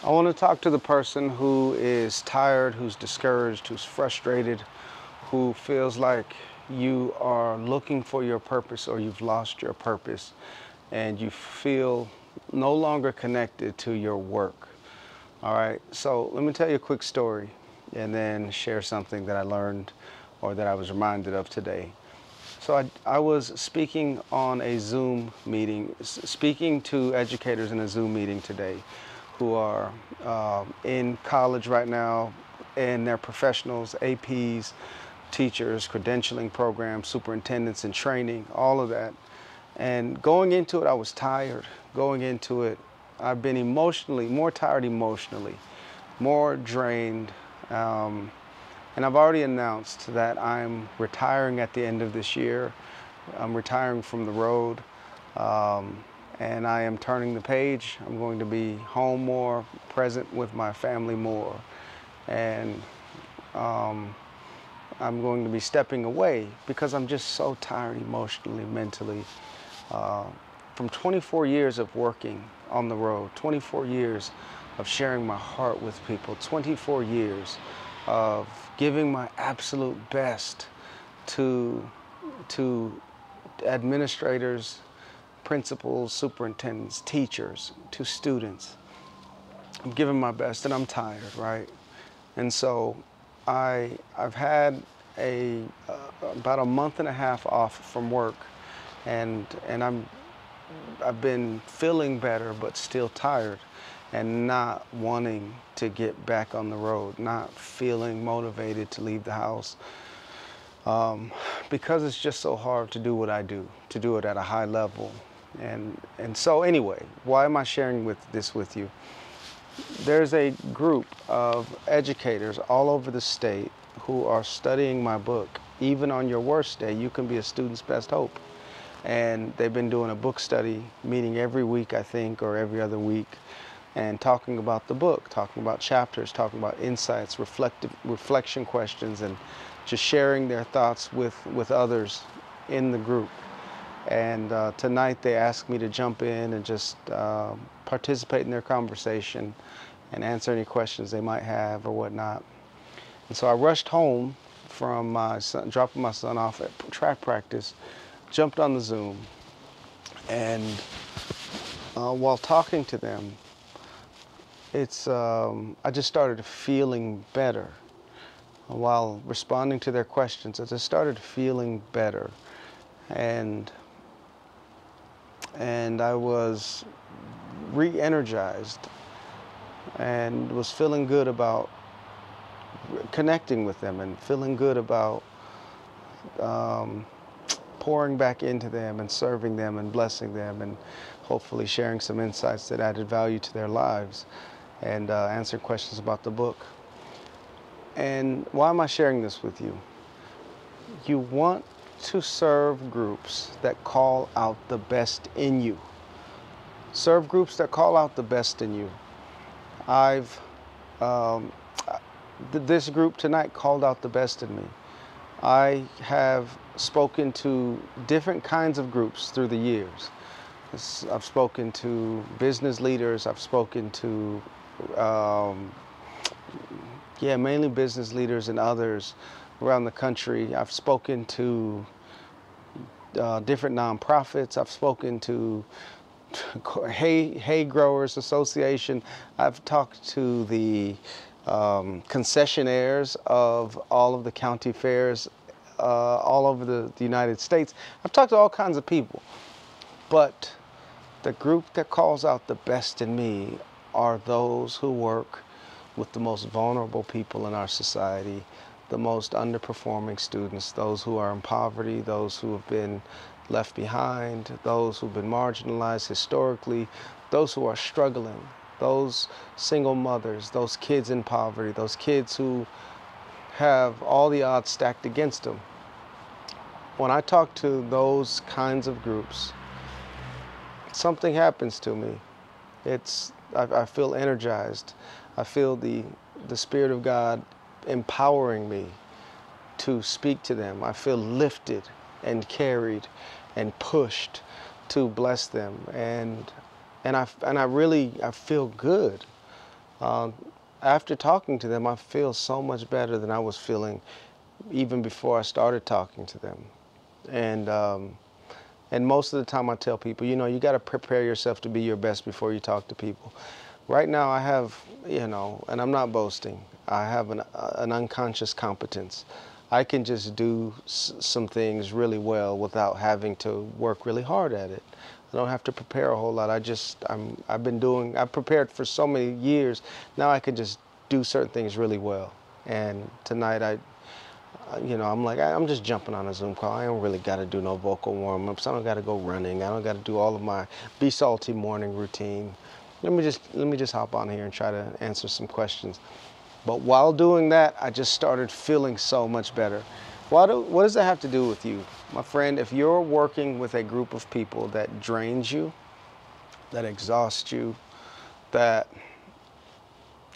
I want to talk to the person who is tired, who's discouraged, who's frustrated, who feels like you are looking for your purpose or you've lost your purpose and you feel no longer connected to your work. All right, so let me tell you a quick story and then share something that I learned or that I was reminded of today. So I was speaking on a Zoom meeting, speaking to educators in a Zoom meeting today who are in college right now, and they're professionals, APs, teachers, credentialing programs, superintendents in training, all of that. And going into it, I was tired. Going into it, I've been emotionally, more tired emotionally, more drained. And I've already announced that I'm retiring at the end of this year. I'm retiring from the road, and I am turning the page. I'm going to be home more, present with my family more, and I'm going to be stepping away because I'm just so tired emotionally, mentally. From 24 years of working on the road, 24 years of sharing my heart with people, 24 years of giving my absolute best to administrators, principals, superintendents, teachers, to students. I'm giving my best and I'm tired, right? And so I've had about a month and a half off from work, and I've been feeling better but still tired and not wanting to get back on the road, not feeling motivated to leave the house, because it's just so hard to do what I do, to do it at a high level. And so anyway, why am I sharing this with you? There's a group of educators all over the state who are studying my book. Even on your worst day, you can be a student's best hope. And they've been doing a book study, meeting every week, I think, or every other week, and talking about the book, talking about chapters, talking about insights, reflection questions, and just sharing their thoughts with others in the group. And tonight they asked me to jump in and just participate in their conversation and answer any questions they might have or whatnot. And so I rushed home from my son, dropping my son off at track practice, jumped on the Zoom, and while talking to them, I just started feeling better. While responding to their questions, I just started feeling better, and I was re-energized and was feeling good about connecting with them and feeling good about pouring back into them and serving them and blessing them and hopefully sharing some insights that added value to their lives and answering questions about the book. And why am I sharing this with you? You want to serve groups that call out the best in you. Serve groups that call out the best in you. This group tonight called out the best in me. I have spoken to different kinds of groups through the years. I've spoken to business leaders. I've spoken to, mainly business leaders and others around the country. I've spoken to different nonprofits. I've spoken to Hay Growers Association. I've talked to the concessionaires of all of the county fairs all over the United States. I've talked to all kinds of people, but the group that calls out the best in me are those who work with the most vulnerable people in our society, the most underperforming students, those who are in poverty, those who have been left behind, those who've been marginalized historically, those who are struggling, those single mothers, those kids in poverty, those kids who have all the odds stacked against them. When I talk to those kinds of groups, something happens to me. I feel energized. I feel the Spirit of God empowering me to speak to them. I feel lifted and carried and pushed to bless them, and I feel good. Um, After talking to them, I feel so much better than I was feeling even before I started talking to them. And and most of the time I tell people, you know, you got to prepare yourself to be your best before you talk to people. Right now I have, you know, and I'm not boasting, I have an unconscious competence. I can just do some things really well without having to work really hard at it. I don't have to prepare a whole lot. I've prepared for so many years. Now I can just do certain things really well. And tonight you know, I'm like, I'm just jumping on a Zoom call. I don't really got to do no vocal warm-ups. I don't got to go running. I don't got to do all of my Be Salty morning routine. Let me just hop on here and try to answer some questions. But while doing that, I just started feeling so much better. What does that have to do with you? My friend, if you're working with a group of people that drains you, that exhausts you, that,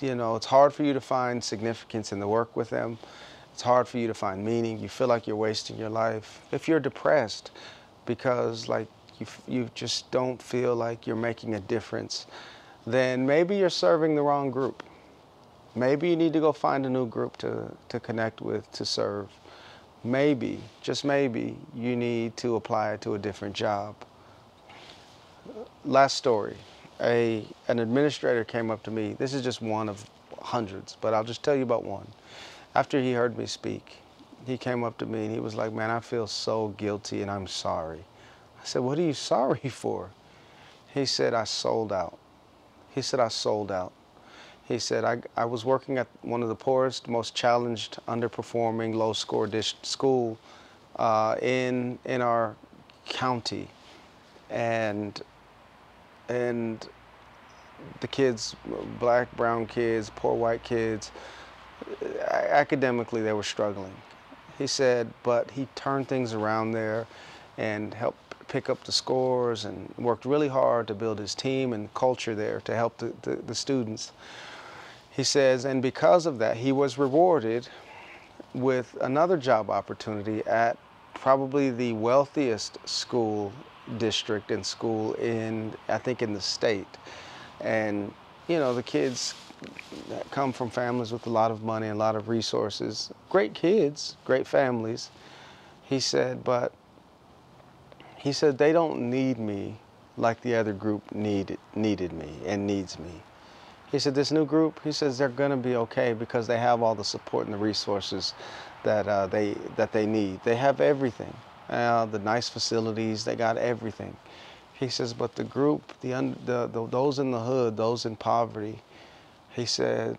you know, it's hard for you to find significance in the work with them. It's hard for you to find meaning. You feel like you're wasting your life. If you're depressed because like you just don't feel like you're making a difference, then maybe you're serving the wrong group. Maybe you need to go find a new group to connect with, to serve. Maybe, just maybe, you need to apply to a different job. Last story. An administrator came up to me. This is just one of hundreds, but I'll just tell you about one. After he heard me speak, he came up to me and he was like, man, I feel so guilty and I'm sorry. I said, what are you sorry for? He said, I sold out. He said, I sold out. He said, I was working at one of the poorest, most challenged, underperforming, low-score school in our county. And the kids, black, brown kids, poor white kids, academically they were struggling. He said, but he turned things around there and helped pick up the scores and worked really hard to build his team and culture there to help the students. He says, and because of that, he was rewarded with another job opportunity at probably the wealthiest school district and school in, I think, in the state. And, you know, the kids that come from families with a lot of money and a lot of resources, great kids, great families. He said, but he said, they don't need me like the other group needed me and needs me. He said, this new group, he says, they're going to be okay because they have all the support and the resources that they need. They have everything, the nice facilities, they got everything. He says, but the group, those in the hood, those in poverty, he said,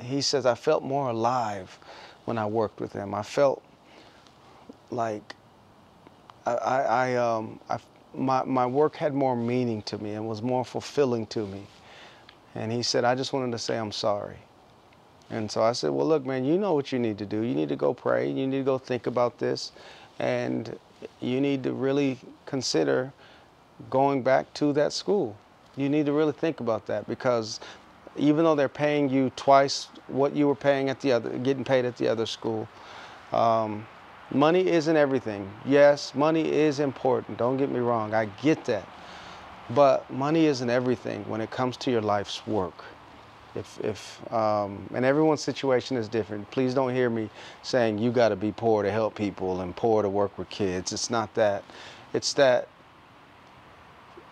he says, I felt more alive when I worked with them. I felt like my work had more meaning to me and was more fulfilling to me. And he said, I just wanted to say I'm sorry. And so I said, well, look, man, you know what you need to do. You need to go pray. You need to go think about this. And you need to really consider going back to that school. You need to really think about that, because even though they're paying you twice what you were paying at getting paid at the other school, money isn't everything. Yes, money is important. Don't get me wrong. I get that. But money isn't everything when it comes to your life's work. And everyone's situation is different. Please don't hear me saying you got to be poor to help people and poor to work with kids. It's not that. It's that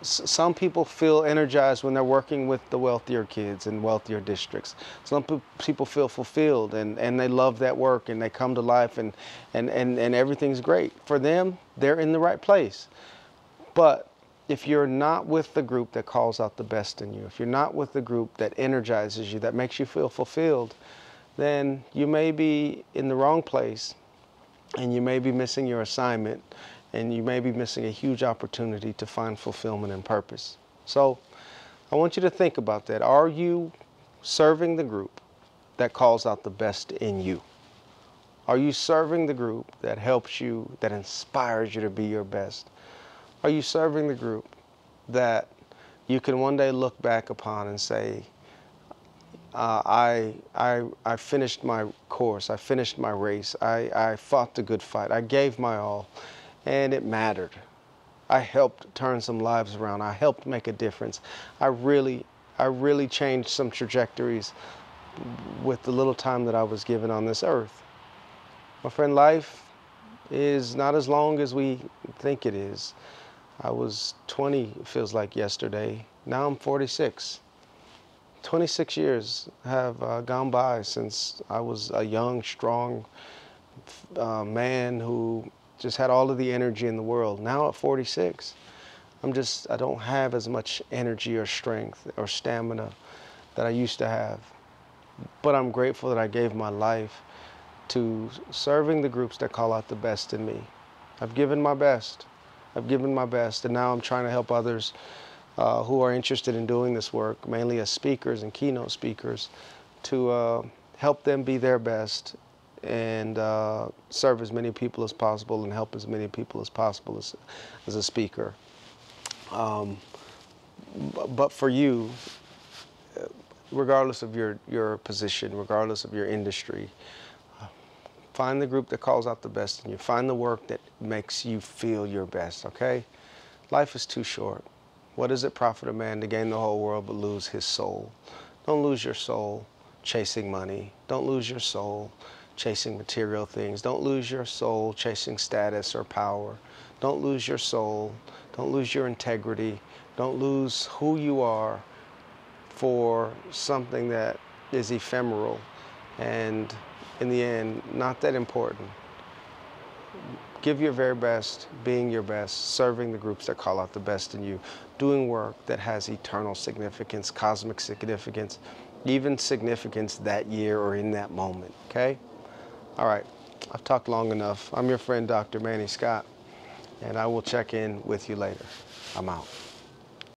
some people feel energized when they're working with the wealthier kids in wealthier districts. Some people feel fulfilled and they love that work and they come to life and everything's great. For them, they're in the right place. But if you're not with the group that calls out the best in you, if you're not with the group that energizes you, that makes you feel fulfilled, then you may be in the wrong place and you may be missing your assignment. And you may be missing a huge opportunity to find fulfillment and purpose. So I want you to think about that. Are you serving the group that calls out the best in you? Are you serving the group that helps you, that inspires you to be your best? Are you serving the group that you can one day look back upon and say, I finished my course, I finished my race, I fought the good fight, I gave my all, and it mattered. I helped turn some lives around. I helped make a difference. I really I really changed some trajectories with the little time that I was given on this earth. My friend, life is not as long as we think it is. I was 20, it feels like yesterday. Now I'm 46. 26 years have gone by since I was a young, strong man who just had all of the energy in the world. Now at 46, I don't have as much energy or strength or stamina that I used to have. But I'm grateful that I gave my life to serving the groups that call out the best in me. I've given my best. I've given my best, and now I'm trying to help others who are interested in doing this work, mainly as speakers and keynote speakers, to help them be their best and serve as many people as possible and help as many people as possible as a speaker. But for you, regardless of your position, regardless of your industry, find the group that calls out the best in you. Find the work that makes you feel your best, okay? Life is too short. What does it profit a man to gain the whole world but lose his soul? Don't lose your soul chasing money. Don't lose your soul chasing material things. Don't lose your soul chasing status or power. Don't lose your soul. Don't lose your integrity. Don't lose who you are for something that is ephemeral and, in the end, not that important. Give your very best, being your best, serving the groups that call out the best in you, doing work that has eternal significance, cosmic significance, even significance that year or in that moment, okay? All right, I've talked long enough. I'm your friend, Dr. Manny Scott, and I will check in with you later. I'm out.